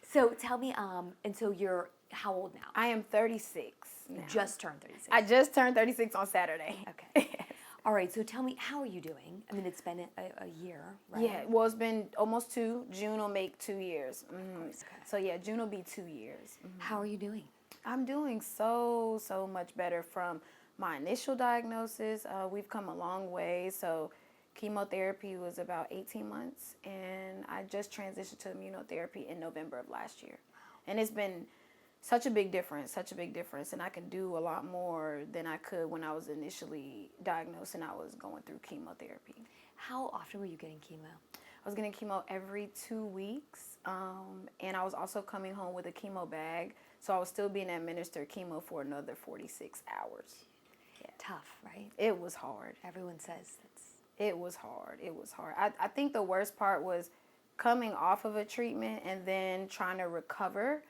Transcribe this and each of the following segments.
So tell me, and so you're how old now? I am 36 now. You just turned 36. I just turned 36 on Saturday. Okay. All right, so tell me, how are you doing? I mean, it's been a year, right? Yeah, well, it's been almost 2. June will make 2 years. Okay. So yeah, June will be 2 years. How are you doing? I'm doing so much better from my initial diagnosis. We've come a long way. So chemotherapy was about 18 months, and I just transitioned to immunotherapy in November of last year. And it's been such a big difference, and I can do a lot more than I could when I was initially diagnosed and I was going through chemotherapy. How often were you getting chemo? I was getting chemo every 2 weeks, and I was also coming home with a chemo bag, so I was still being administered chemo for another 46 hours. Yeah. Tough, right? It was hard. Everyone says that's... It was hard. I think the worst part was coming off of a treatment and then trying to recover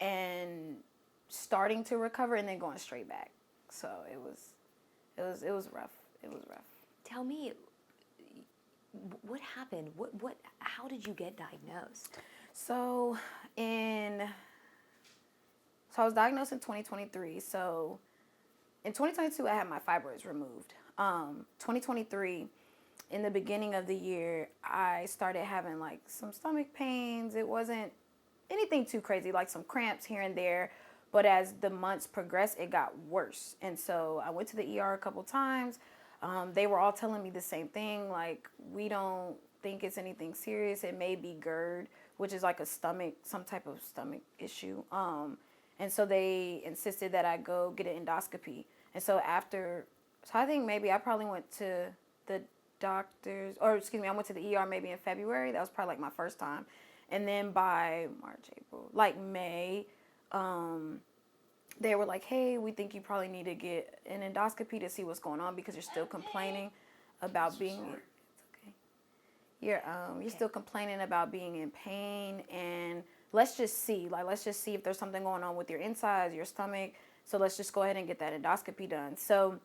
and starting to recover and then going straight back. So it was rough. It was rough. Tell me, what happened? How did you get diagnosed? So I was diagnosed in 2023. So in 2022, I had my fibroids removed. 2023, in the beginning of the year, I started having like some stomach pains. It wasn't anything too crazy, like some cramps here and there. But as the months progressed, it got worse. And so I went to the ER a couple times. They were all telling me the same thing, like, we don't think it's anything serious. It may be GERD, which is like some type of stomach issue. And so they insisted that I go get an endoscopy. And so I think maybe I probably went to the doctors, I went to the ER maybe in February. That was probably like my first time. And then by March, April, like May, they were like, hey, we think you probably need to get an endoscopy to see what's going on because you're still complaining about being... It's okay. You're still complaining about being in pain, and let's just see if there's something going on with your insides, your stomach. So let's just go ahead and get that endoscopy done. So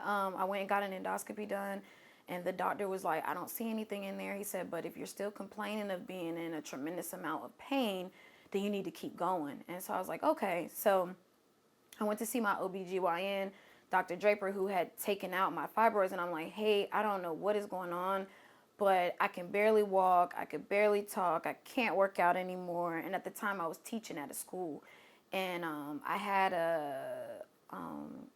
I went and got an endoscopy done, and the doctor was like, I don't see anything in there. He said, but if you're still complaining of being in a tremendous amount of pain, then you need to keep going. And so I was like, okay. So I went to see my OBGYN, Dr. Draper, who had taken out my fibroids. And I'm like, hey, I don't know what is going on, but I can barely walk. I could barely talk. I can't work out anymore. And at the time I was teaching at a school, and I had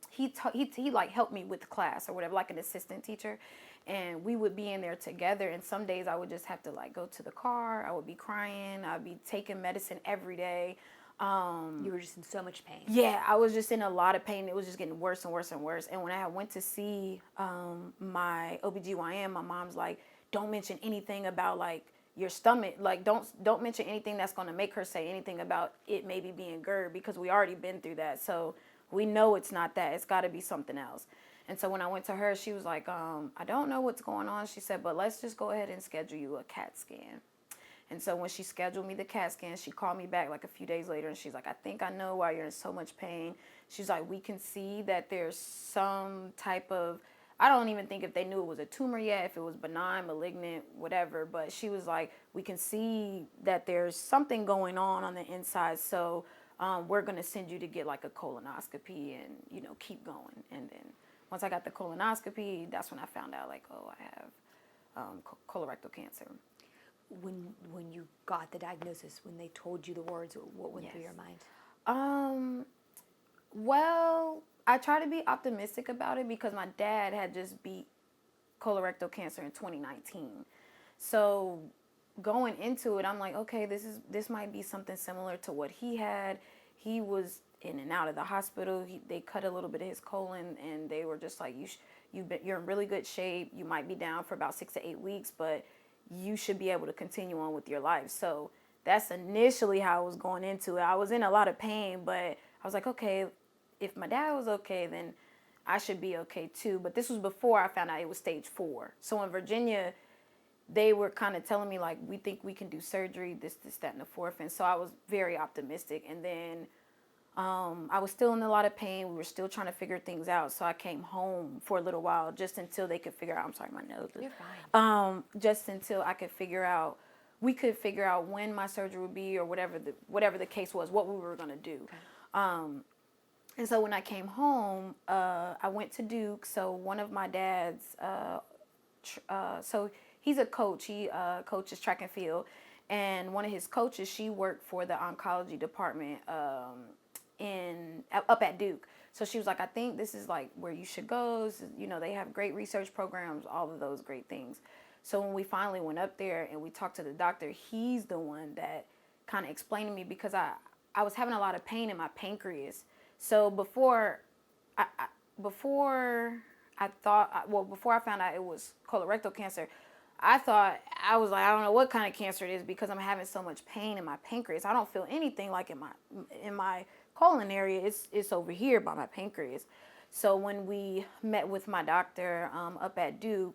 he like helped me with the class or whatever, like an assistant teacher. And we would be in there together, and some days I would just have to like go to the car. I would be crying. I'd be taking medicine every day. You were just in so much pain. Yeah, I was just in a lot of pain. It was just getting worse and worse and worse. And when I went to see my OBGYN, my mom's like, don't mention anything about like your stomach. Like don't mention anything that's going to make her say anything about it maybe being GERD, because we already been through that. So we know it's not that. It's got to be something else. And so when I went to her, she was like, I don't know what's going on. She said, but let's just go ahead and schedule you a CAT scan. And so when she scheduled me the CAT scan, she called me back like a few days later, and she's like, I think I know why you're in so much pain. She's like, we can see that there's some type of, I don't even think if they knew it was a tumor yet, if it was benign, malignant, whatever. But she was like, we can see that there's something going on the inside. So we're going to send you to get like a colonoscopy and, keep going. And then once I got the colonoscopy, that's when I found out like, oh, I have colorectal cancer. When you got the diagnosis, when they told you the words, what went through your mind? Well, I try to be optimistic about it because my dad had just beat colorectal cancer in 2019. So going into it, I'm like, okay, this might be something similar to what he had. He was in and out of the hospital. They cut a little bit of his colon, and they were just like, you're in really good shape. You might be down for about 6 to 8 weeks, but you should be able to continue on with your life. So that's initially how I was going into it. I was in a lot of pain, but I was like, okay, if my dad was okay, then I should be okay too. But this was before I found out it was stage 4. So in Virginia, they were kind of telling me like, we think we can do surgery, this, that, and the fourth. And so I was very optimistic. And then I was still in a lot of pain. We were still trying to figure things out. So I came home for a little while just until they could figure out, I'm sorry, my nose. You're fine. Just until I could figure out we could figure out when my surgery would be, or whatever the case was, what we were going to do. Okay. And so when I came home, I went to Duke. So one of my dad's, so he's a coach. He coaches track and field. And one of his coaches, she worked for the oncology department up at Duke. So she was like, I think this is like where you should go. You know, they have great research programs, all of those great things. So when we finally went up there and we talked to the doctor, he's the one that kind of explained to me, because I was having a lot of pain in my pancreas. So before I found out it was colorectal cancer, I was like, I don't know what kind of cancer it is, because I'm having so much pain in my pancreas. I don't feel anything like in my colon area. It's over here by my pancreas. So when we met with my doctor up at Duke,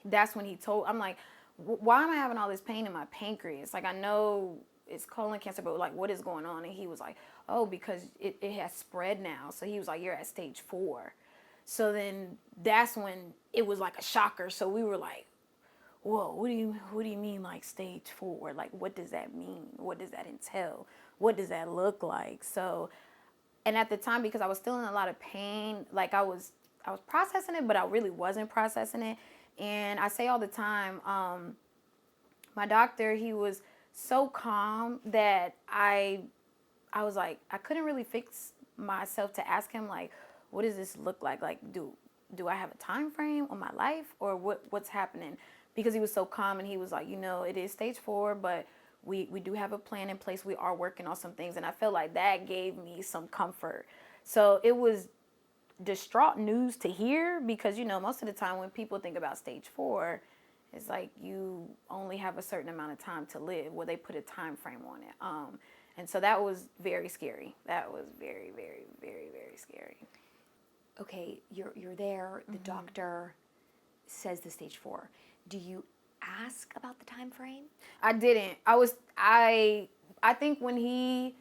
that's when I'm like, why am I having all this pain in my pancreas? Like, I know it's colon cancer, but like, what is going on? And he was like, oh, because it has spread now. So he was like, you're at stage 4. So then that's when it was like a shocker. So we were like, whoa, what do you mean like stage 4? Like, what does that mean? What does that entail? What does that look like? So, and at the time, because I was still in a lot of pain, like I was processing it, but I really wasn't processing it. And I say all the time, my doctor, he was so calm that I was like, I couldn't really fix myself to ask him, like, what does this look like? Like, do I have a time frame on my life, or what's happening? Because he was so calm, and he was like, you know, it is stage 4, but we do have a plan in place. We are working on some things. And I felt like that gave me some comfort. So it was distraught news to hear, because, you know, most of the time when people think about stage 4, it's like you only have a certain amount of time to live. Well, they put a time frame on it. And so that was very scary. That was very, very, very, very scary. Okay, you're there. The doctor says the stage 4. Do you ask about the time frame? I didn't. I think when he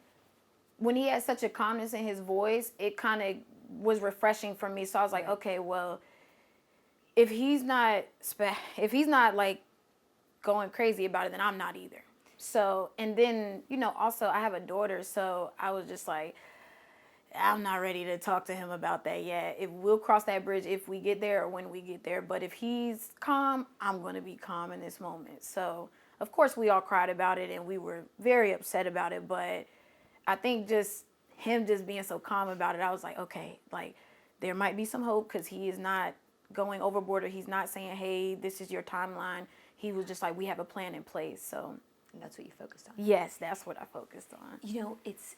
had such a calmness in his voice, it kind of was refreshing for me. So I was like, okay, well, if he's not like going crazy about it, then I'm not either. So, and then, you know, also I have a daughter, so I was just like, I'm not ready to talk to him about that yet. If we'll cross that bridge if we get there, or when we get there. But if he's calm, I'm going to be calm in this moment. So, of course, we all cried about it, and we were very upset about it. But I think just him just being so calm about it, I was like, okay, like, there might be some hope, because he is not going overboard, or he's not saying, hey, this is your timeline. He was just like, we have a plan in place. So, and that's what you focused on. Yes, that's what I focused on. You know, it's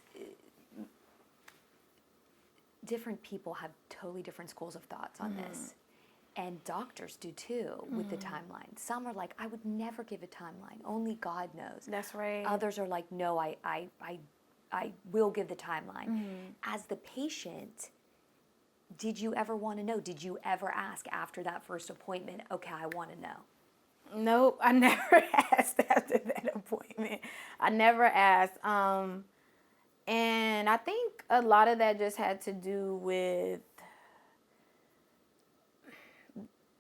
different people have totally different schools of thoughts on this. And doctors do too, with the timeline. Some are like, I would never give a timeline. Only God knows. That's right. Others are like, no, I will give the timeline. As the patient, did you ever want to know? Did you ever ask after that first appointment, okay, I want to know? Nope, I never asked after that appointment. I never asked. And I think a lot of that just had to do with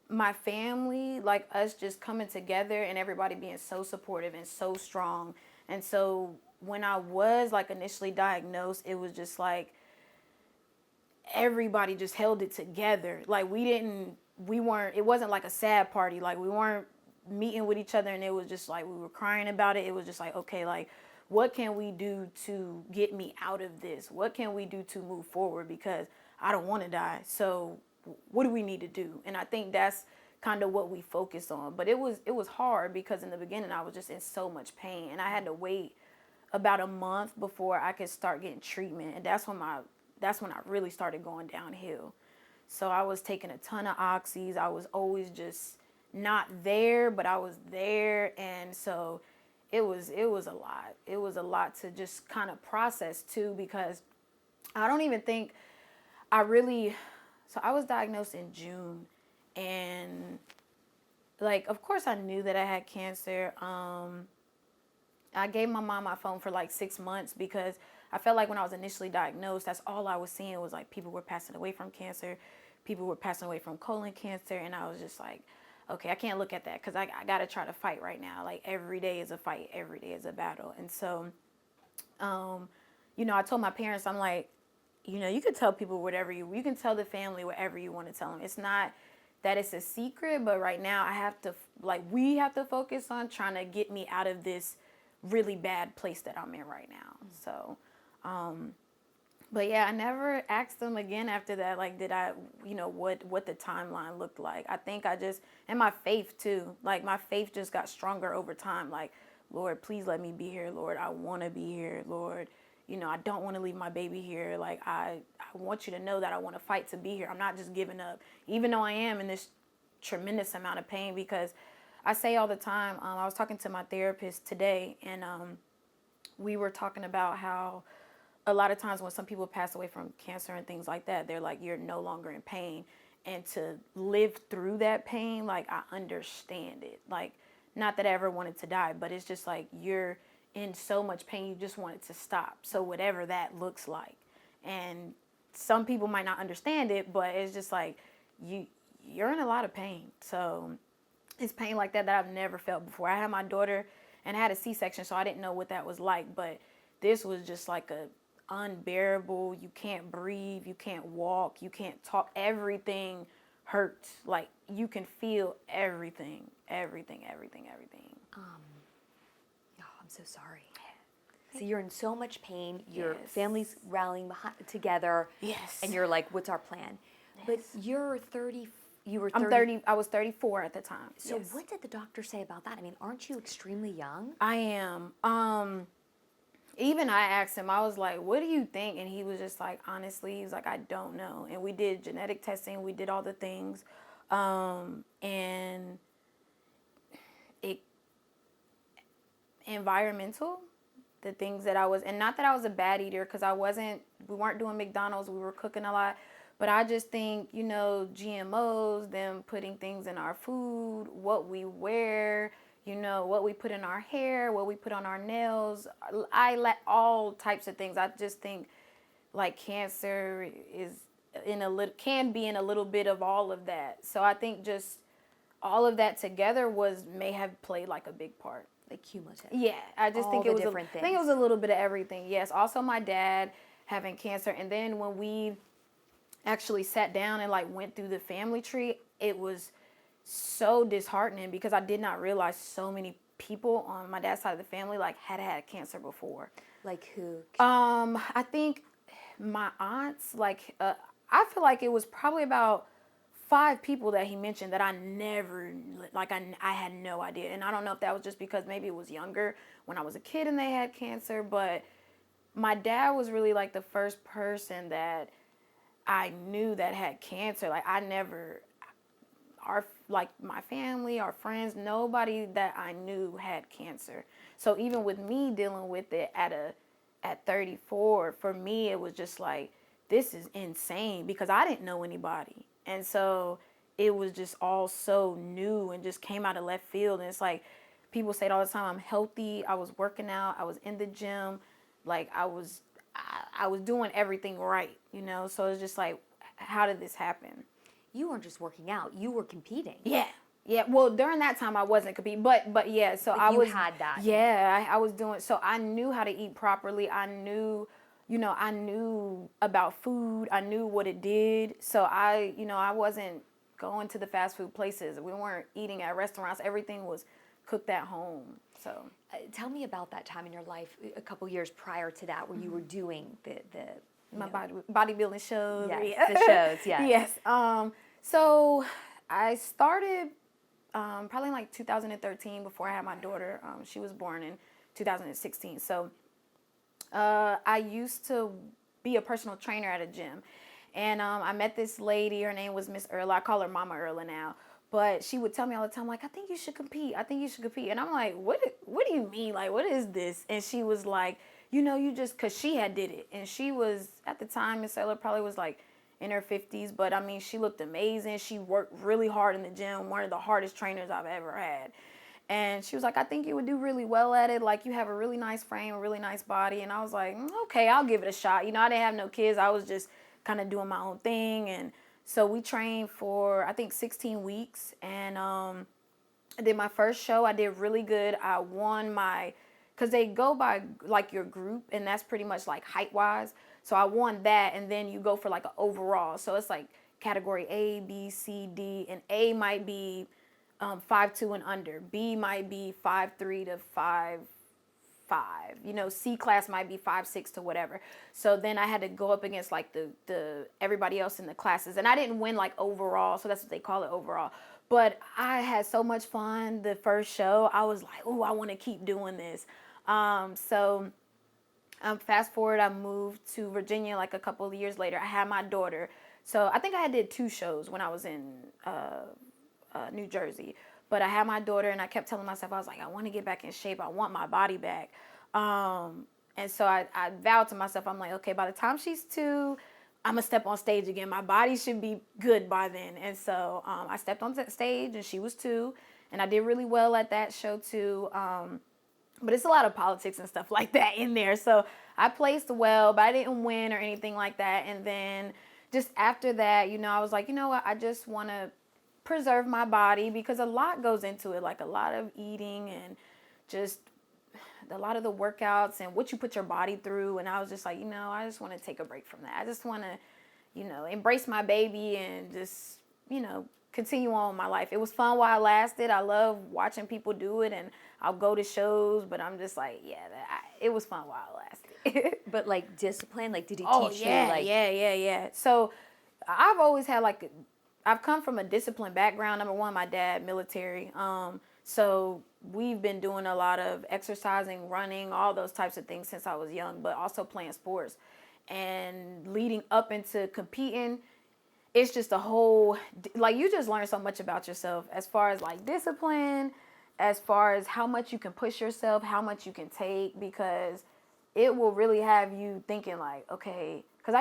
my family, like us just coming together and everybody being so supportive and so strong. And so when I was like initially diagnosed, it was just like everybody just held it together. Like it wasn't like a sad party. Like we weren't meeting with each other and it was just like we were crying about it. It was just like, okay, like, what can we do to get me out of this? What can we do to move forward? Because I don't want to die. So what do we need to do? And I think that's kind of what we focused on. But it was hard because in the beginning I was just in so much pain and I had to wait about a month before I could start getting treatment. And that's when I really started going downhill. So I was taking a ton of oxys. I was always just not there, but I was there. And so it was a lot. It was a lot to just kind of process too, because I don't even think so I was diagnosed in June, and like, of course I knew that I had cancer. I gave my mom my phone for like 6 months because I felt like when I was initially diagnosed, that's all I was seeing was like people were passing away from cancer, people were passing away from colon cancer, and I was just like, okay, I can't look at that because I got to try to fight right now. Like every day is a fight, every day is a battle. And so, I told my parents, I'm like, you can tell people whatever you can tell the family whatever you want to tell them. It's not that it's a secret, but right now we have to focus on trying to get me out of this really bad place that I'm in right now. So, but yeah, I never asked them again after that, like, did I, what the timeline looked like. I think and my faith too, like my faith just got stronger over time. Like, Lord, please let me be here. Lord, I want to be here. Lord, I don't want to leave my baby here. Like, I want you to know that I want to fight to be here. I'm not just giving up, even though I am in this tremendous amount of pain, because I say all the time, I was talking to my therapist today, and we were talking about how a lot of times when some people pass away from cancer and things like that, they're like, you're no longer in pain. And to live through that pain, like, I understand it. Like, not that I ever wanted to die, but it's just like you're in so much pain, you just want it to stop. So whatever that looks like. And some people might not understand it, but it's just like you're in a lot of pain. So it's pain like that I've never felt before. I had my daughter and I had a C-section, so I didn't know what that was like, but this was just like a unbearable. You can't breathe, you can't walk, you can't talk. Everything hurts. Like, you can feel everything. Oh, I'm so sorry. So you're in so much pain. Your Yes. family's rallying together. Yes. And you're like, what's our plan? Yes. But you're 30. You were 30. I'm 30. I was 34 at the time. So yes. what did the doctor say about that? I mean, aren't you extremely young? I am. Even I asked him, I was like, what do you think? And he was just like, honestly, he was like, I don't know. And we did genetic testing. We did all the things. And environmental, the things that I was, and not that I was a bad eater, because we weren't doing McDonald's, we were cooking a lot, but I just think, GMOs, them putting things in our food, what we wear, what we put in our hair, what we put on our nails, all types of things. I just think like cancer can be in a little bit of all of that. So I think just all of that together may have played like a big part. Like cumulative. Yeah, I just think it was different I things. think it was a little bit of everything. Yes, also my dad having cancer, and then when we actually sat down and like went through the family tree, it was so disheartening because I did not realize so many people on my dad's side of the family like had cancer before. Like who? I think my aunts, like I feel like it was probably about 5 people that he mentioned that I never, like I had no idea. And I don't know if that was just because maybe it was younger when I was a kid and they had cancer, but my dad was really like the first person that I knew that had cancer. Like my family, our friends, nobody that I knew had cancer. So even with me dealing with it at 34, for me, it was just like, this is insane because I didn't know anybody. And so it was just all so new and just came out of left field. And it's like, people say it all the time, I'm healthy. I was working out. I was in the gym. Like I was doing everything right, So it's just like, how did this happen? You weren't just working out. You were competing. Yeah. Yeah. Well, during that time I wasn't competing, but yeah. So like I you had that. Yeah, I was doing. So I knew how to eat properly. I knew about food. I knew what it did. So I wasn't going to the fast food places. We weren't eating at restaurants. Everything was cooked at home. So tell me about that time in your life, a couple years prior to that, where you were doing my bodybuilding shows. Yes, the shows. Yes. Yes. So I started probably in like 2013 before I had my daughter. She was born in 2016. So I used to be a personal trainer at a gym. And I met this lady. Her name was Miss Erla. I call her Mama Erla now. But she would tell me all the time, like, I think you should compete. I think you should compete. And I'm like, what do you mean? Like, what is this? And she was like, because she had did it. And she was, at the time, Miss Erla probably was like in her 50s. But, I mean, she looked amazing. She worked really hard in the gym. One of the hardest trainers I've ever had. And she was like, I think you would do really well at it. Like, you have a really nice frame, a really nice body. And I was like, okay, I'll give it a shot. I didn't have no kids. I was just kind of doing my own thing. And So we trained for, I think, 16 weeks. And I did my first show. I did really good. I won because they go by like your group, and that's pretty much like height wise. So I won that, and then you go for like an overall. So it's like category A, B, C, D, and A might be 5'2" and under. B might be 5'3" to 5'5". C class might be 5'6" to whatever. So then I had to go up against like the everybody else in the classes, and I didn't win like overall, so that's what they call it, overall. But I had so much fun the first show. I was like, oh, I want to keep doing this. So fast forward, I moved to Virginia like a couple of years later. I had my daughter. So I think I did 2 shows when I was in New Jersey. But I had my daughter, and I kept telling myself, I was like, I want to get back in shape. I want my body back. And so I vowed to myself, I'm like, okay, by the time she's 2, I'm going to step on stage again. My body should be good by then. And so I stepped on stage, and she was 2. And I did really well at that show, too. But it's a lot of politics and stuff like that in there. So I placed well, but I didn't win or anything like that. And then just after that, I was like, you know what? I just want to preserve my body, because a lot goes into it, like a lot of eating and just a lot of the workouts and what you put your body through. And I was just like, I just want to take a break from that. I just want to, embrace my baby and just, continue on with my life. It was fun while it lasted. I love watching people do it, and I'll go to shows, but I'm just like, it was fun while it lasted. But like discipline, like did he teach you? Like, yeah. So I've always had I've come from a disciplined background. Number one, my dad, military. So we've been doing a lot of exercising, running, all those types of things since I was young, but also playing sports. And leading up into competing, it's just a whole, you just learn so much about yourself as far as like discipline, as far as how much you can push yourself, how much you can take, because it will really have you thinking like, okay, because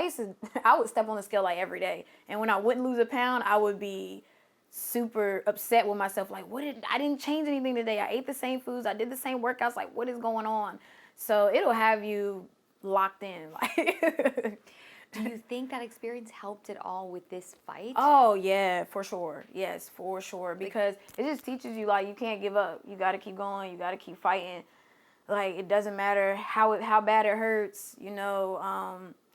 I would step on the scale like every day. And when I wouldn't lose a pound, I would be super upset with myself. Like, I didn't change anything today. I ate the same foods. I did the same workouts. Like, what is going on? So it'll have you locked in. Like, do you think that experience helped at all with this fight? Oh, yeah, for sure. Yes, for sure. Because it just teaches you, like, you can't give up. You got to keep going. You got to keep fighting. Like, it doesn't matter how bad it hurts,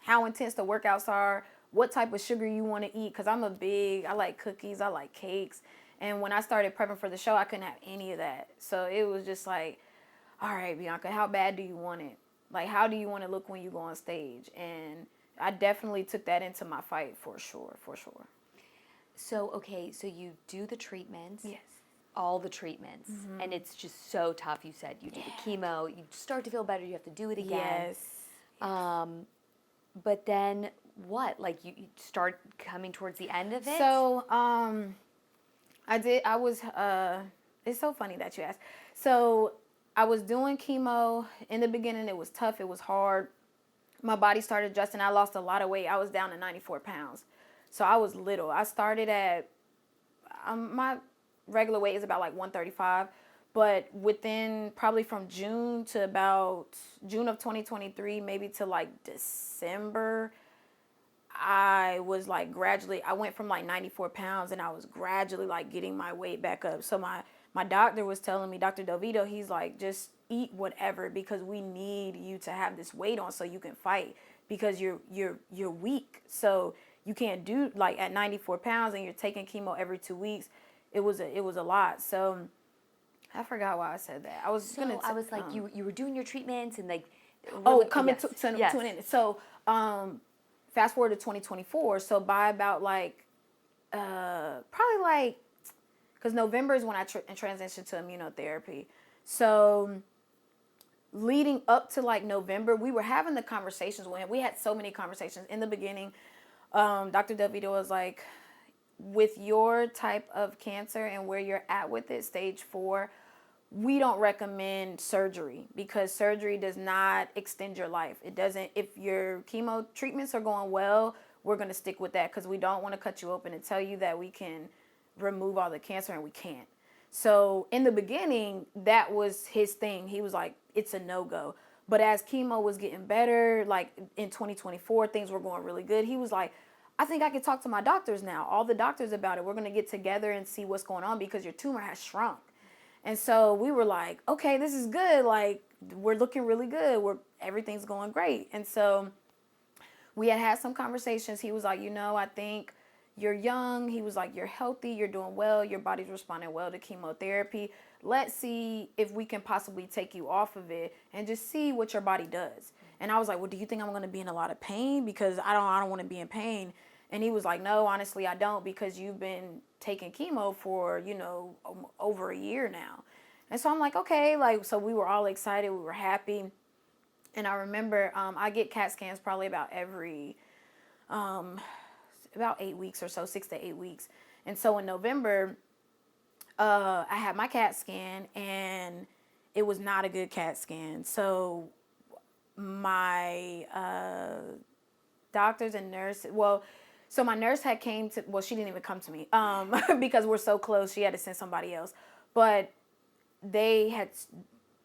how intense the workouts are, what type of sugar you want to eat. Because I like cookies, I like cakes. And when I started prepping for the show, I couldn't have any of that. So it was just like, all right, Bianca, how bad do you want it? Like, how do you want to look when you go on stage? And I definitely took that into my fight for sure. So, okay, so you do the treatments. Yes. All the treatments. Mm-hmm. And it's just so tough. You said you do the chemo, you start to feel better, you have to do it again. Yes. But then what? Like you start coming towards the end of it? So, it's so funny that you asked. So I was doing chemo. In the beginning, it was tough. It was hard. My body started adjusting. I lost a lot of weight. I was down to 94 pounds. So I was little. I started at, my regular weight is about like 135. But within probably from June to about June of 2023, maybe to like December, I was like I went from like 94 pounds and I was gradually like getting my weight back up. So my doctor was telling me, Dr. Delvito, he's like, just eat whatever, because we need you to have this weight on so you can fight, because you're weak. So you can't do like at 94 pounds and you're taking chemo every 2 weeks. It was a lot. So I forgot why I said that. I was like, you were doing your treatments and like, coming to an end. So fast forward to 2024. So by about like probably like, because November is when I transitioned to immunotherapy. So leading up to like November, we were having the conversations with him. We had so many conversations in the beginning. Dr. Delvito was like, with your type of cancer and where you're at with it, stage 4, we don't recommend surgery, because surgery does not extend your life. It doesn't. If your chemo treatments are going well, we're going to stick with that, because we don't want to cut you open and tell you that we can remove all the cancer, and we can't. So in the beginning, that was his thing. He was like, it's a no-go. But as chemo was getting better, like in 2024, things were going really good. He was like, I think I could talk to my doctors now, all the doctors about it. We're going to get together and see what's going on because your tumor has shrunk. And so we were like, okay, this is good. Like, we're looking really good. Everything's going great. And so we had some conversations. He was like, I think you're young. He was like, you're healthy. You're doing well. Your body's responding well to chemotherapy. Let's see if we can possibly take you off of it and just see what your body does. And I was like, well, do you think I'm going to be in a lot of pain? Because I don't want to be in pain. And he was like, no, honestly, I don't, because you've been taking chemo for, over a year now. And so I'm like, okay, so we were all excited. We were happy. And I remember I get CAT scans probably about every, about 8 weeks or so, 6 to 8 weeks. And so in November, I had my CAT scan, and it was not a good CAT scan. So my doctors and nurses, so my nurse had came to, she didn't even come to me because we're so close. She had to send somebody else. But the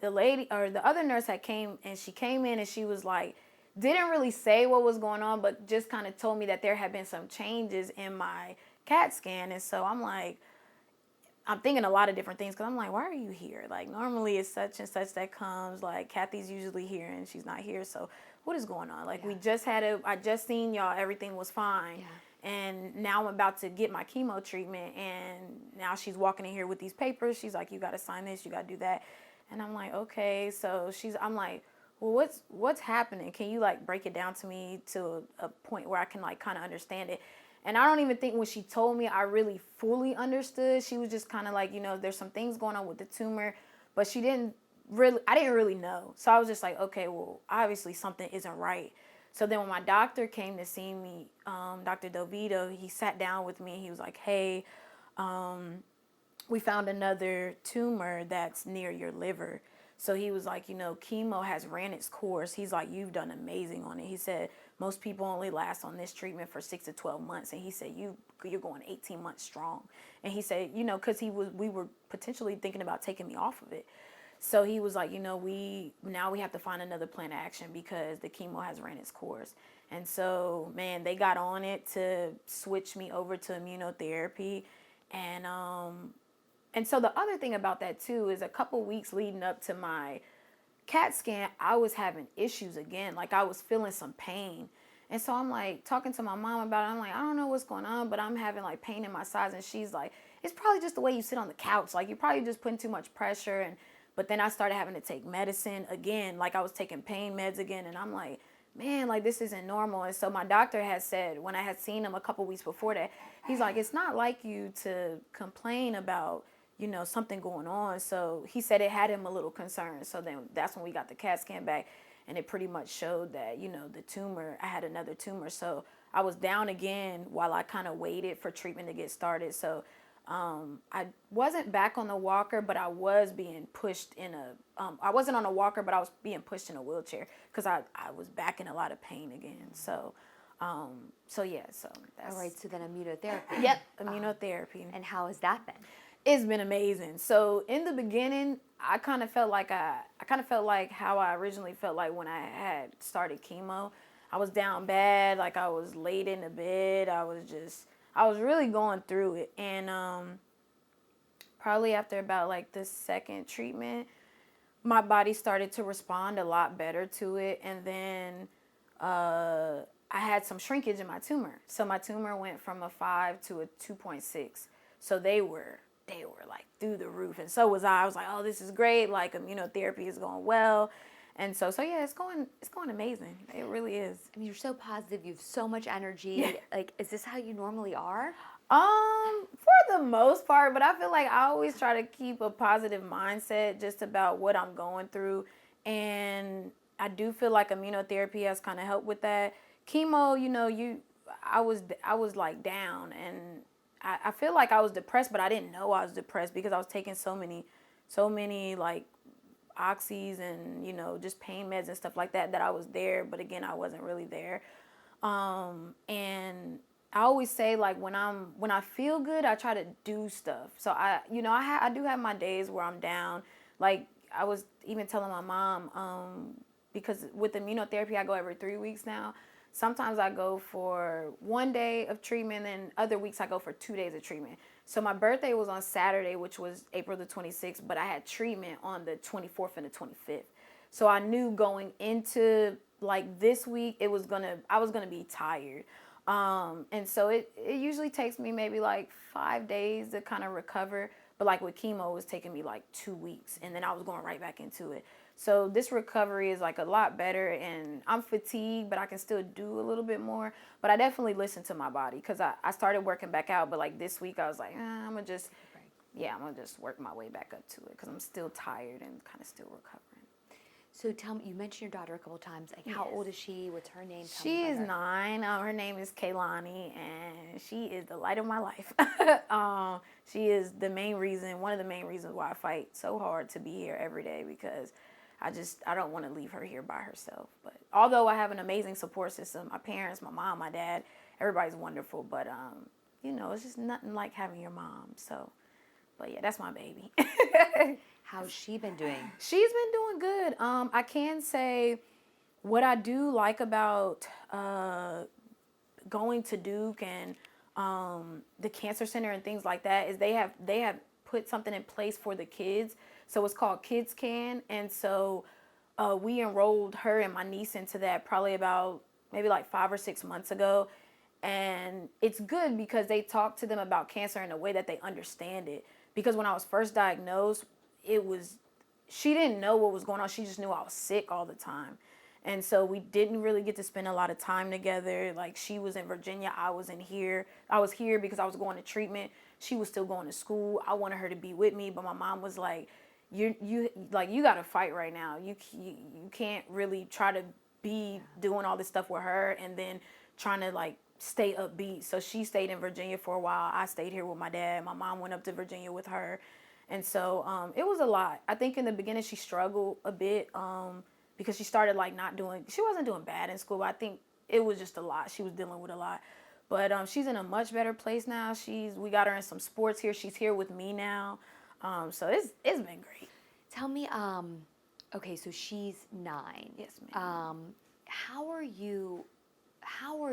lady or the other nurse had came, and she came in and she was like, didn't really say what was going on, but just kind of told me that there had been some changes in my CAT scan. And so I'm like, I'm thinking a lot of different things, because I'm like, why are you here? Like, normally it's such and such that comes. Like, Kathy's usually here and she's not here. So what is going on? Like, I just seen y'all, everything was fine. Yeah. And now I'm about to get my chemo treatment, and now she's walking in here with these papers. She's like, you got to sign this, you got to do that. And I'm like, okay. So I'm like, well, what's happening? Can you like break it down to me to a point where I can like kind of understand it? And I don't even think when she told me I really fully understood. She was just kind of like, there's some things going on with the tumor, but I didn't really know. So I was just like, okay, well, obviously something isn't right. So then when my doctor came to see me, Dr. Dovito, he sat down with me and he was like, hey, we found another tumor that's near your liver. So he was like, chemo has ran its course. He's like, you've done amazing on it. He said, most people only last on this treatment for 6 to 12 months. And he said, you're going 18 months strong. And he said, because we were potentially thinking about taking me off of it. So he was like, we have to find another plan of action because the chemo has ran its course. And so, man, they got on it to switch me over to immunotherapy. And so the other thing about that too is a couple weeks leading up to my CAT scan, I was having issues again. Like, I was feeling some pain. And so I'm like talking to my mom about it. I'm like, I don't know what's going on, but I'm having like pain in my sides. And she's like, it's probably just the way you sit on the couch. Like, you're probably just putting too much pressure. But then I started having to take medicine again. Like, I was taking pain meds again. And I'm like, man, like, this isn't normal. And so my doctor had said, when I had seen him a couple weeks before that, he's like, it's not like you to complain about, something going on. So he said it had him a little concerned. So then that's when we got the CAT scan back, and it pretty much showed that, the tumor, I had another tumor. So I was down again while I kind of waited for treatment to get started. So I wasn't back on the walker, but I was being pushed I wasn't on a walker, but I was being pushed in a wheelchair because I was back in a lot of pain again. So that's. All right, so then immunotherapy. Yep, immunotherapy. And how has that been? It's been amazing. So in the beginning, I kind of felt like how I originally felt like when I had started chemo. I was down bad, like I was laid in the bed. I was really going through it. And probably after about like the second treatment, my body started to respond a lot better to it. And then I had some shrinkage in my tumor. So my tumor went from a 5 to a 2.6. So they were like through the roof, and so was I. I was like, oh, this is great. Like, immunotherapy is going well. And so yeah, it's going amazing. It really is. I mean, you're so positive. You have so much energy. Yeah. Like, is this how you normally are? For the most part, but I feel like I always try to keep a positive mindset just about what I'm going through. And I do feel like immunotherapy has kind of helped with that. Chemo, I was like down, and I feel like I was depressed, but I didn't know I was depressed because I was taking so many like oxys and, just pain meds and stuff like that I was there. But again, I wasn't really there. And I always say, like, when I feel good, I try to do stuff. So I do have my days where I'm down. Like, I was even telling my mom, because with immunotherapy, I go every 3 weeks now. Sometimes I go for 1 day of treatment, and other weeks I go for 2 days of treatment. So my birthday was on Saturday, which was April the 26th, but I had treatment on the 24th and the 25th. So I knew going into like this week, I was gonna be tired. And so it usually takes me maybe like 5 days to kind of recover. But like with chemo, it was taking me like 2 weeks, and then I was going right back into it. So this recovery is like a lot better, and I'm fatigued, but I can still do a little bit more. But I definitely listen to my body, because I started working back out. But like this week, I was like, I'm gonna just, I'm gonna just work my way back up to it, because I'm still tired and kind of still recovering. So tell me, you mentioned your daughter a couple times. Like, how old is she? What's her name? Tell She me is about her. 9. Her name is Kaylani, and she is the light of my life. She is one of the main reasons why I fight so hard to be here every day, because I don't want to leave her here by herself. But although I have an amazing support system, my parents, my mom, my dad, everybody's wonderful. But it's just nothing like having your mom. So, but yeah, that's my baby. How's she been doing? She's been doing good. I can say what I do like about going to Duke and the cancer center and things like that is they have put something in place for the kids. So it's called Kids Can, and so we enrolled her and my niece into that probably about maybe like 5 or 6 months ago. And it's good because they talk to them about cancer in a way that they understand it. Because when I was first diagnosed, she didn't know what was going on. She just knew I was sick all the time. And so we didn't really get to spend a lot of time together. Like, she was in Virginia, I was here because I was going to treatment. She was still going to school. I wanted her to be with me, but my mom was like, you got to fight right now. You can't really try to be doing all this stuff with her and then trying to like stay upbeat. So she stayed in Virginia for a while. I stayed here with my dad. My mom went up to Virginia with her. And so it was a lot. I think in the beginning she struggled a bit because she started like she wasn't doing bad in school. But I think it was just a lot. She was dealing with a lot. But she's in a much better place now. We got her in some sports here. She's here with me now. So it's been great. Tell me, okay, so she's 9. Yes, ma'am. How are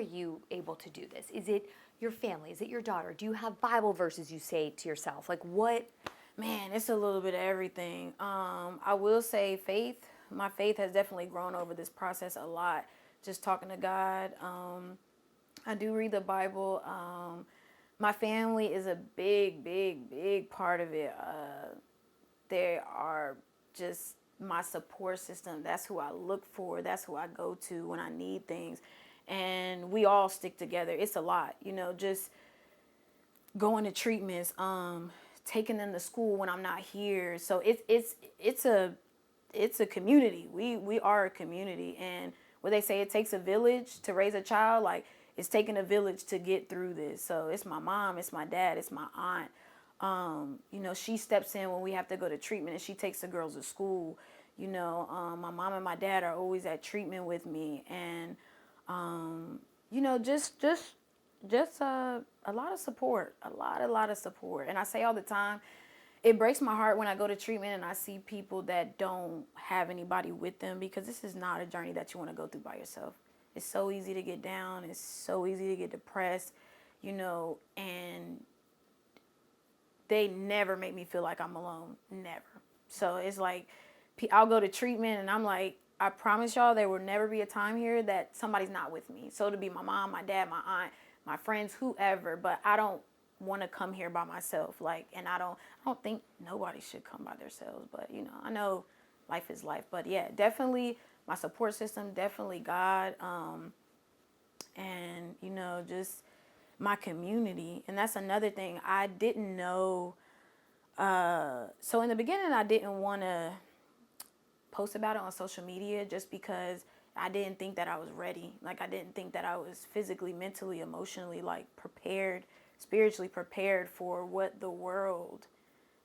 you able to do this? Is it your family? Is it your daughter? Do you have Bible verses you say to yourself? Like, what? Man, it's a little bit of everything. I will say my faith has definitely grown over this process a lot. Just talking to God. I do read the Bible. My family is a big, big, big part of it. They are just my support system. That's who I look for. That's who I go to when I need things. And we all stick together. It's a lot, just going to treatments, taking them to school when I'm not here. So it's a community. We are a community. And what they say, it takes a village to raise a child. Like, it's taking a village to get through this. So it's my mom, it's my dad, it's my aunt. She steps in when we have to go to treatment, and she takes the girls to school. My mom and my dad are always at treatment with me. And, just a lot of support, a lot of support. And I say all the time, it breaks my heart when I go to treatment and I see people that don't have anybody with them, because this is not a journey that you want to go through by yourself. It's so easy to get down. It's so easy to get depressed, and they never make me feel like I'm alone. Never. So it's like, I'll go to treatment and I'm like, I promise y'all there will never be a time here that somebody's not with me. So it'll be my mom, my dad, my aunt, my friends, whoever, but I don't want to come here by myself. And I don't think nobody should come by themselves, but I know life is life. But yeah, definitely my support system, definitely God, and just my community. And that's another thing I didn't know. So in the beginning, I didn't want to post about it on social media just because I didn't think that I was ready. Like, I didn't think that I was physically, mentally, emotionally, prepared, spiritually prepared for what the world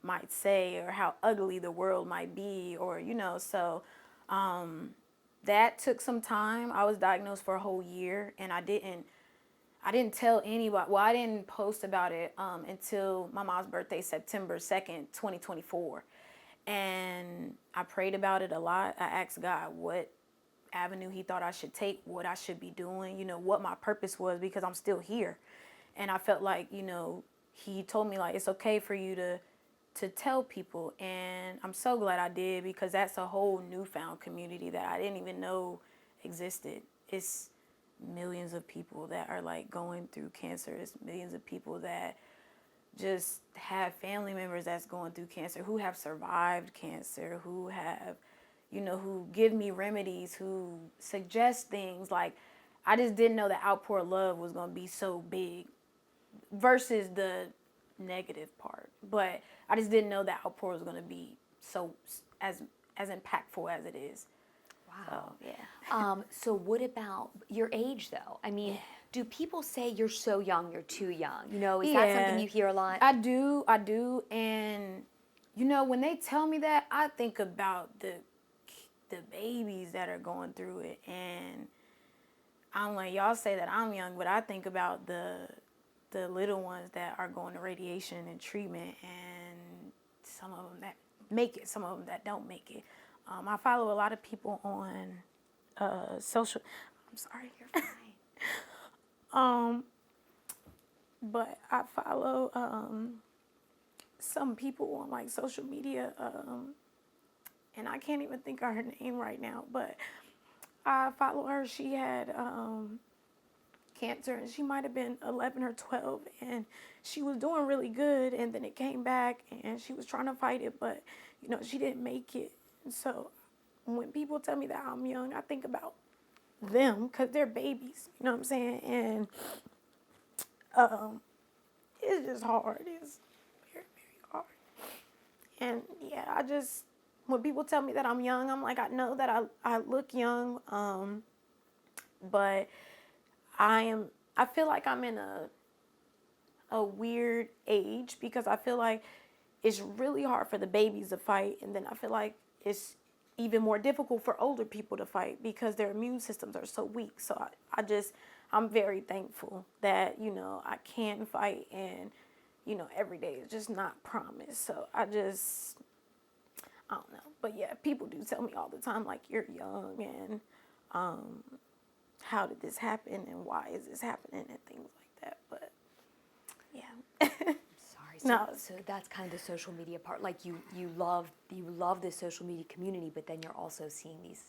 might say or how ugly the world might be, or, so that took some time. I was diagnosed for a whole year, and I didn't tell anybody. Well, I didn't post about it until my mom's birthday, September 2nd, 2024. And I prayed about it a lot. I asked God, what avenue he thought I should take, what I should be doing, you know, what my purpose was, because I'm still here. And I felt like, you know, he told me like, it's okay for you to tell people. And I'm so glad I did, because that's a whole newfound community that I didn't even know existed. It's millions of people that are like going through cancer. It's millions of people that just have family members that's going through cancer, who have survived cancer, who have, you know, who give me remedies, who suggest things. Like, I just didn't know the outpour of love was going to be so big versus the negative part. But I just didn't know that outpour was going to be so as impactful as it is. Wow. So, yeah. So what about your age, though? I mean, do people say you're so young, you're too young? You know, is that something you hear a lot? I do. And, you know, when they tell me that, I think about the babies that are going through it. And I'm like, y'all say that I'm young, but I think about the little ones that are going to radiation and treatment, and some of them that make it, some of them that don't make it. I follow a lot of people on social. I'm sorry, you're fine. But I follow some people on like social media, and I can't even think of her name right now. But I follow her. She had cancer, and she might have been 11 or 12, and she was doing really good, and then it came back, and she was trying to fight it, but you know, she didn't make it. And so when people tell me that I'm young, I think about them, because they're babies, you know what I'm saying? And it's just hard. It's very, very hard. And yeah, when people tell me that I'm young, I'm like, I know that I look young, but I feel like I'm in a weird age, because I feel like it's really hard for the babies to fight, and then I feel like it's even more difficult for older people to fight because their immune systems are so weak. So I'm very thankful that, you know, I can fight, and, you know, every day is just not promised. So I don't know. But yeah, people do tell me all the time, like, you're young, and how did this happen, and why is this happening, and things like that. But yeah. Sorry. So that's kind of the social media part. Like, you love the social media community, but then you're also seeing these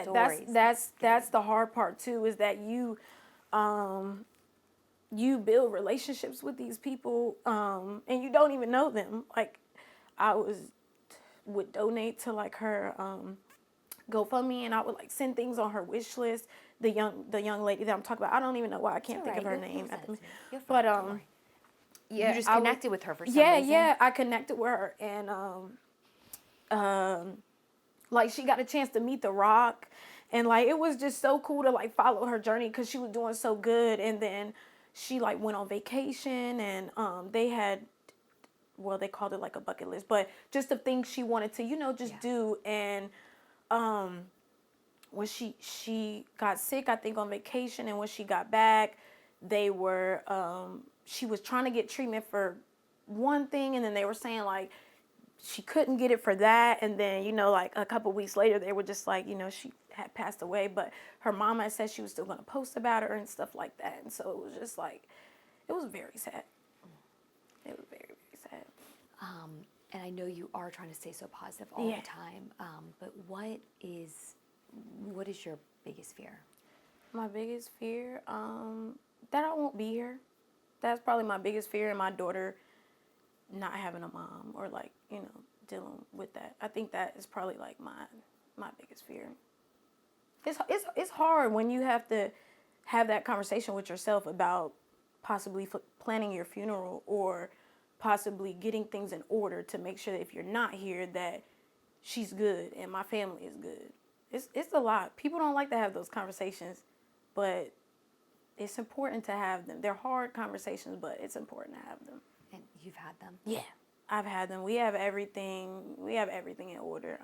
stories. That's the hard part too, is that you build relationships with these people, and you don't even know them. Like, I would donate to like her GoFundMe, and I would like send things on her wish list. The young lady that I'm talking about, I don't even know why I can't think of her name at the moment. But yeah, you just connected with her for some reason. Yeah, I connected with her, and like, she got a chance to meet The Rock, and like, it was just so cool to like follow her journey, because she was doing so good. And then she like went on vacation, and they called it like a bucket list, but just the things she wanted to, you know, just do. And when she got sick, I think, on vacation, and when she got back, she was trying to get treatment for one thing, and then they were saying like she couldn't get it for that. And then, you know, like a couple weeks later, they were just like, you know, she had passed away, but her mama said she was still going to post about her and stuff like that. And so it was just like, it was very sad. It was very, very sad. And I know you are trying to stay so positive all the time, but what is your biggest fear? My biggest fear, that I won't be here. That's probably my biggest fear, and my daughter not having a mom, or like, you know, dealing with that. I think that is probably like my biggest fear. It's hard when you have to have that conversation with yourself about possibly planning your funeral, or possibly getting things in order to make sure that if you're not here, that she's good and my family is good. It's a lot. People don't like to have those conversations, but it's important to have them. They're hard conversations, but it's important to have them. And you've had them? Yeah, I've had them. We have everything in order.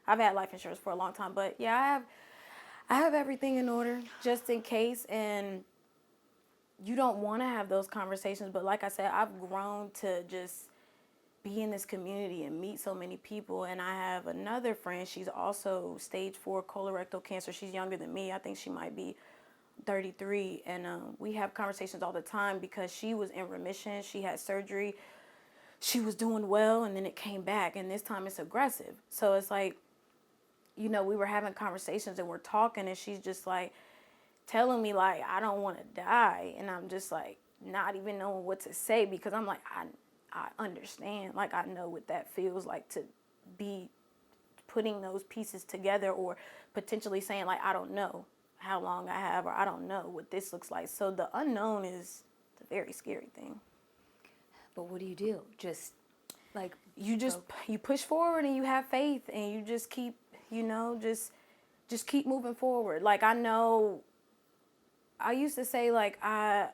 I've had life insurance for a long time, but yeah, I have everything in order just in case. And you don't want to have those conversations, but like I said, I've grown to just be in this community and meet so many people. And I have another friend, she's also stage 4 colorectal cancer. She's younger than me. I think she might be 33. And we have conversations all the time because she was in remission. She had surgery. She was doing well, and then it came back, and this time it's aggressive. So it's like, you know, we were having conversations and we're talking, and she's just like telling me like, I don't want to die. And I'm just like not even knowing what to say, because I'm like, I understand. Like, I know what that feels like to be putting those pieces together, or potentially saying like, I don't know how long I have, or I don't know what this looks like. So the unknown is a very scary thing. But what do you do? Just like you push forward, and you have faith, and you just keep, you know, just keep moving forward. Like, I know I used to say like I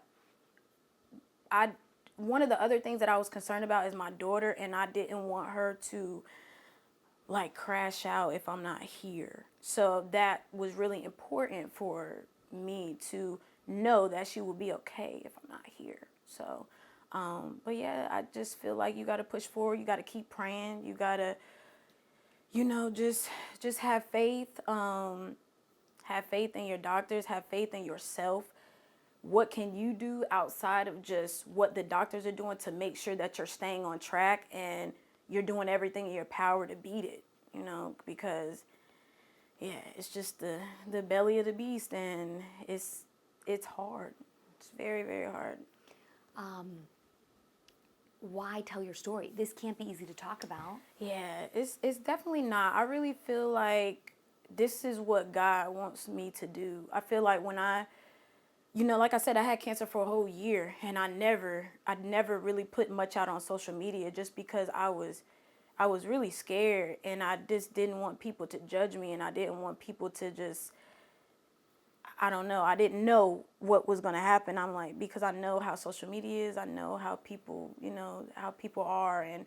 one of the other things that I was concerned about is my daughter, and I didn't want her to like crash out if I'm not here. So that was really important for me to know that she will be okay if I'm not here. So but yeah, I just feel like you got to push forward. You got to keep praying. You got to, you know, just have faith. Have faith in your doctors. Have faith in yourself. What can you do outside of just what the doctors are doing to make sure that you're staying on track and you're doing everything in your power to beat it, you know, because yeah, it's just the belly of the beast, and it's hard. It's very, very hard. Why tell your story? This can't be easy to talk about. Yeah, it's definitely not. I really feel like this is what God wants me to do. I feel like when you know, like I said, I had cancer for a whole year, and I never really put much out on social media, just because I was really scared, and I just didn't want people to judge me, and I didn't want people to just, I don't know. I didn't know what was going to happen. I'm like, because I know how social media is. I know how people, you know, how people are. And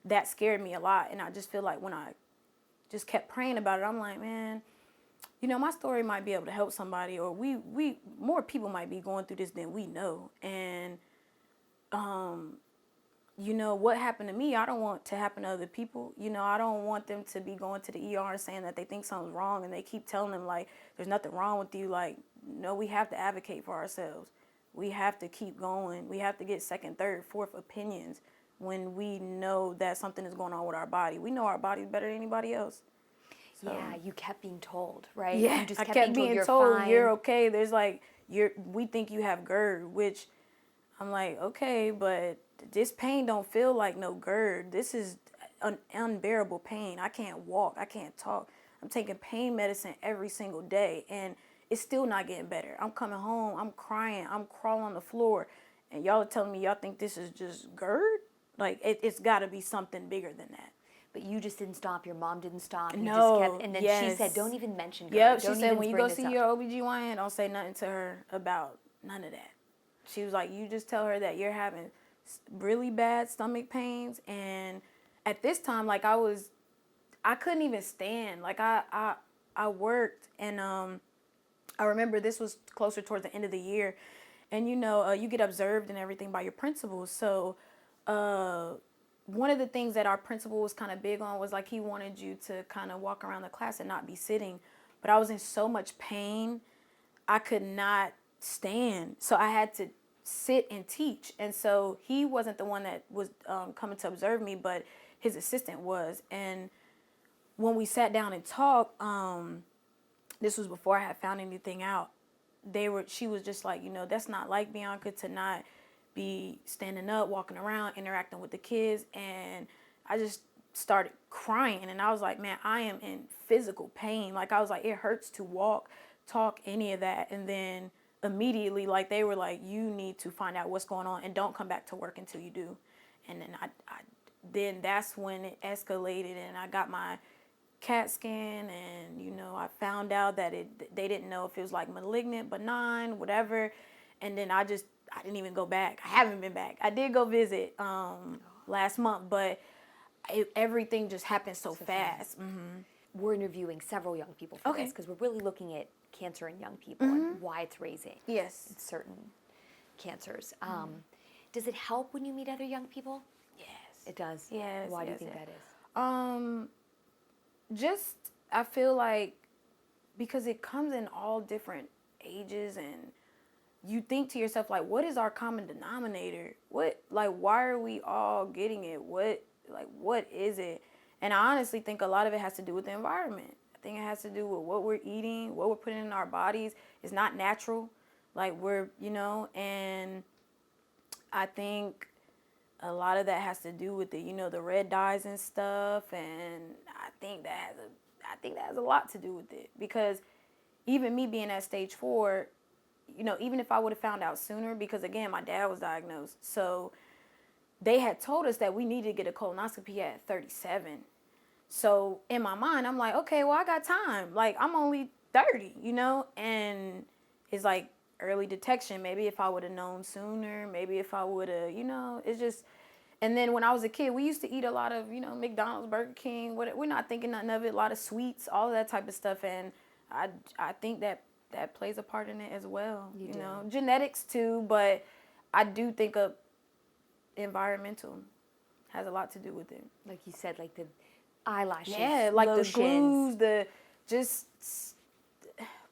that scared me a lot. And I just feel like when I just kept praying about it, I'm like, man, you know, my story might be able to help somebody, or we more people might be going through this than we know. And, you know, what happened to me, I don't want to happen to other people. You know, I don't want them to be going to the ER and saying that they think something's wrong, and they keep telling them, like, there's nothing wrong with you. Like, no, we have to advocate for ourselves. We have to keep going. We have to get second, third, fourth opinions when we know that something is going on with our body. We know our body better than anybody else. So, yeah, you kept being told, right? Yeah, you just I kept being you're told fine. you're okay. There's like, we think you have GERD, which I'm like, okay, but this pain don't feel like no GERD. This is an unbearable pain. I can't walk. I can't talk. I'm taking pain medicine every single day, and it's still not getting better. I'm coming home. I'm crying. I'm crawling on the floor, and y'all are telling me y'all think this is just GERD? Like, it's got to be something bigger than that. But you just didn't stop. Your mom didn't stop. You No, just kept, and then yes. she said, don't even mention GERD. Yep, she Don't said, even when you bring go this see up. your OBGYN, don't say nothing to her about none of that. She was like, you just tell her that you're having really bad stomach pains. And at this time, like, I couldn't even stand. Like, I worked, and I remember this was closer towards the end of the year. And, you know, you get observed and everything by your principals. So one of the things that our principal was kind of big on was, like, he wanted you to kind of walk around the class and not be sitting. But I was in so much pain, I could not stand. So I had to sit and teach. And so he wasn't the one that was coming to observe me, but his assistant was. And when we sat down and talked, this was before I had found anything out, she was just like, you know, that's not like Bianca to not be standing up, walking around, interacting with the kids. And I just started crying, and I was like, man, I am in physical pain. Like, I was like, it hurts to walk, talk, any of that. And then immediately, like, they were like, you need to find out what's going on and don't come back to work until you do. And then then that's when it escalated, and I got my CAT scan, and, you know, I found out that they didn't know if it was like malignant, benign, whatever. And then I didn't even go back. I haven't been back. I did go visit last month, but everything just happened so fast. Mm-hmm. We're interviewing several young people for this, because we're really looking at cancer in young people and why it's raising. Yes. Certain cancers. Does it help when you meet other young people? Yes. It does. Yes. Why do you yes, think yes. that is? Just I feel like because it comes in all different ages, and you think to yourself like, what is our common denominator? What, like, why are we all getting it? What is it? And I honestly think a lot of it has to do with the environment. I think it has to do with what we're eating, what we're putting in our bodies. It's not natural. Like, and I think a lot of that has to do with the red dyes and stuff. And I think that has a lot to do with it, because even me being at stage 4, even if I would have found out sooner, because again, my dad was diagnosed. So they had told us that we needed to get a colonoscopy at 37. So in my mind, I'm like, okay, well, I got time. Like, I'm only 30, and it's like early detection. Maybe if I would have known sooner, maybe if I would have, it's just. And then when I was a kid, we used to eat a lot of, McDonald's, Burger King. We're not thinking nothing of it. A lot of sweets, all of that type of stuff. And I think that plays a part in it as well. You do. Genetics too, but I do think environmental has a lot to do with it. Like you said, like the eyelashes, Yeah, like lotions. the glues, the just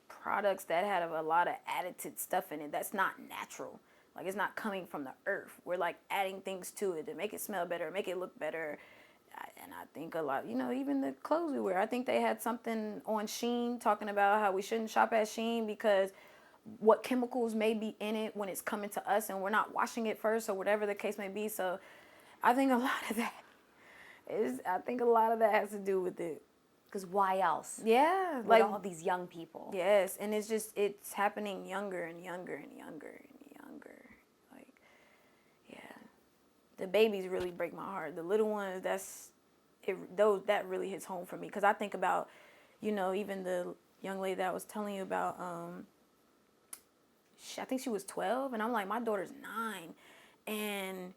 products that have a lot of added stuff in it that's not natural. Like, it's not coming from the earth. We're like adding things to it to make it smell better, make it look better. And I think a lot, even the clothes we wear. I think they had something on Shein talking about how we shouldn't shop at Shein because what chemicals may be in it when it's coming to us and we're not washing it first, or whatever the case may be. So I think a lot of that has to do with it. Because why else? Yeah. With Like all these young people. Yes. And it's happening younger and younger and younger and younger. Like, yeah. The babies really break my heart. The little ones, that really hits home for me. Because I think about, even the young lady that I was telling you about, I think she was 12, and I'm like, my daughter's 9. And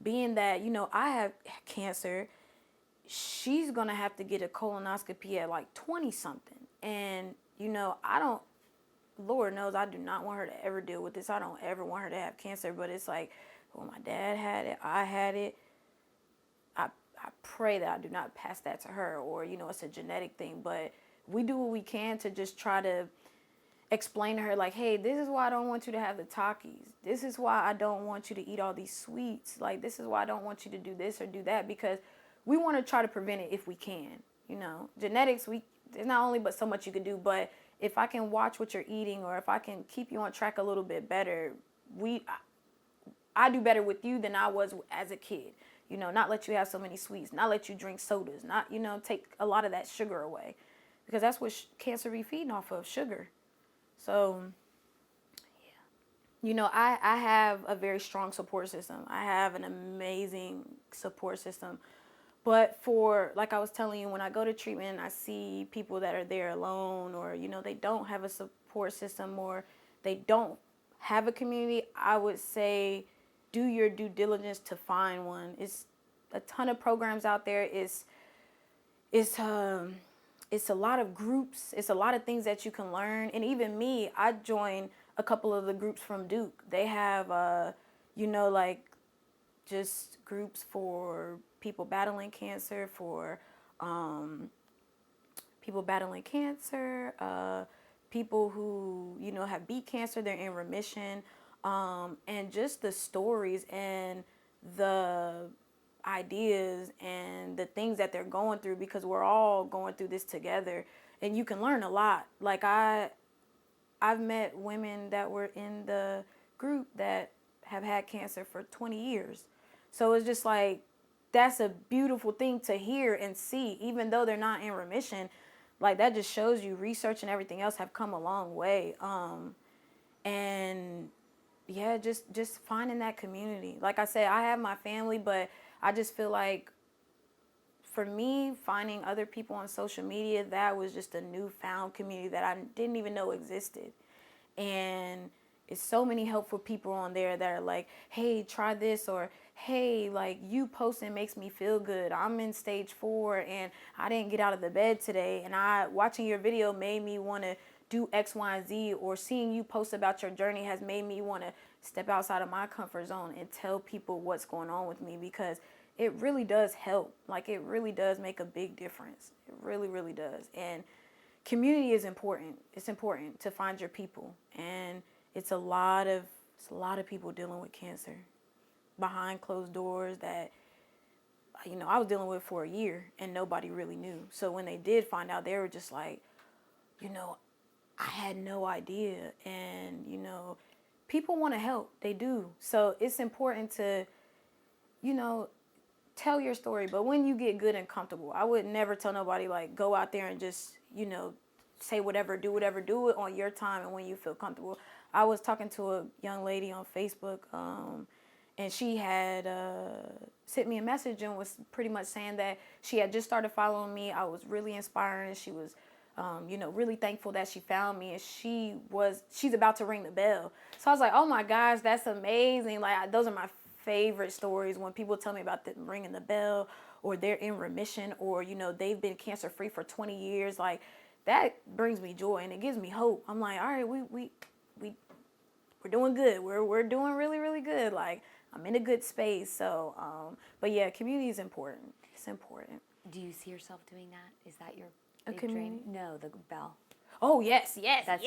being that, I have cancer, she's going to have to get a colonoscopy at like 20 something. And, Lord knows I do not want her to ever deal with this. I don't ever want her to have cancer, but it's like, well, my dad had it, I had it. I pray that I do not pass that to her, or, it's a genetic thing, but we do what we can to just try to explain to her, like, hey, this is why I don't want you to have the Takis. This is why I don't want you to eat all these sweets. Like, this is why I don't want you to do this or do that, because we want to try to prevent it if we can. Genetics, there's not only but so much you can do, but if I can watch what you're eating, or if I can keep you on track a little bit better, I do better with you than I was as a kid. Not let you have so many sweets, not let you drink sodas, not, take a lot of that sugar away, because that's what cancer be feeding off of, sugar. So, yeah. I have a very strong support system. I have an amazing support system. But like I was telling you, when I go to treatment and I see people that are there alone, or, they don't have a support system, or they don't have a community, I would say do your due diligence to find one. It's a ton of programs out there. It's a lot of groups. It's a lot of things that you can learn. And even me, I joined a couple of the groups from Duke. They have, like just groups for people battling cancer, people who, have beat cancer, they're in remission, and just the stories and the ideas and the things that they're going through, because we're all going through this together, and you can learn a lot. Like, I've met women that were in the group that have had cancer for 20 years. So it's just like, that's a beautiful thing to hear and see, even though they're not in remission. Like, that just shows you research and everything else have come a long way. And yeah, just finding that community. Like I said, I have my family, but I just feel like, for me, finding other people on social media, that was just a newfound community that I didn't even know existed. And it's so many helpful people on there that are like, hey, try this, or hey, like, you posting makes me feel good. I'm in stage 4 and I didn't get out of the bed today, and watching your video made me want to do X, Y, and Z, or seeing you post about your journey has made me want to step outside of my comfort zone and tell people what's going on with me, because it really does help. Like, it really does make a big difference. It really, really does. And community is important. It's important to find your people. And it's a lot of people dealing with cancer behind closed doors that, you know, I was dealing with for a year and nobody really knew. So when they did find out, they were just like, you know, I had no idea. And, you know, people want to help. They do. So it's important to, you know, tell your story. But when you get good and comfortable, I would never tell nobody, like, go out there and just, you know, say whatever, do it on your time and when you feel comfortable. I was talking to a young lady on Facebook, and she had sent me a message and was pretty much saying that she had just started following me. I was really inspiring. She was, you know, really thankful that she found me, and she's about to ring the bell. So I was like, oh my gosh, that's amazing. Like, those are my favorite stories, when people tell me about them ringing the bell, or they're in remission, or, you know, they've been cancer free for 20 years. Like, that brings me joy and it gives me hope. I'm like, all right, we're doing good. We're doing really, really good. Like, I'm in a good space. So, but yeah, community is important. It's important. Do you see yourself doing that? Is that your A big community? dream? No, the bell. Oh, yes. That's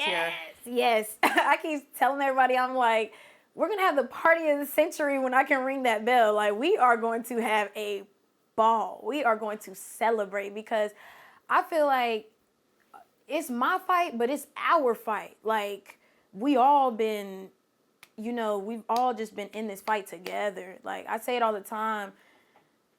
Yes. I keep telling everybody, I'm like, we're going to have the party of the century when I can ring that bell. Like, we are going to have a ball. We are going to celebrate, because I feel like it's my fight, but it's our fight. Like, we all been, you know, we've all just been in this fight together. Like, I say it all the time,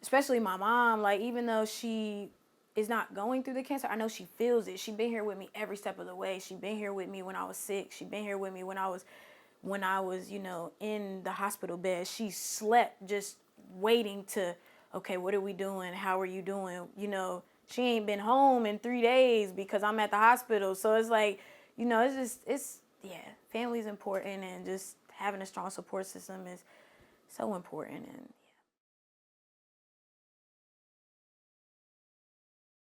especially my mom. Like, even though she is not going through the cancer, I know she feels it. She been here with me every step of the way. She been here with me when I was sick. She been here with me when I was, you know, in the hospital bed. She slept just waiting to, okay, what are we doing? How are you doing? You know, she ain't been home in 3 days because I'm at the hospital. So it's like, you know, family's important, and just having a strong support system is so important. And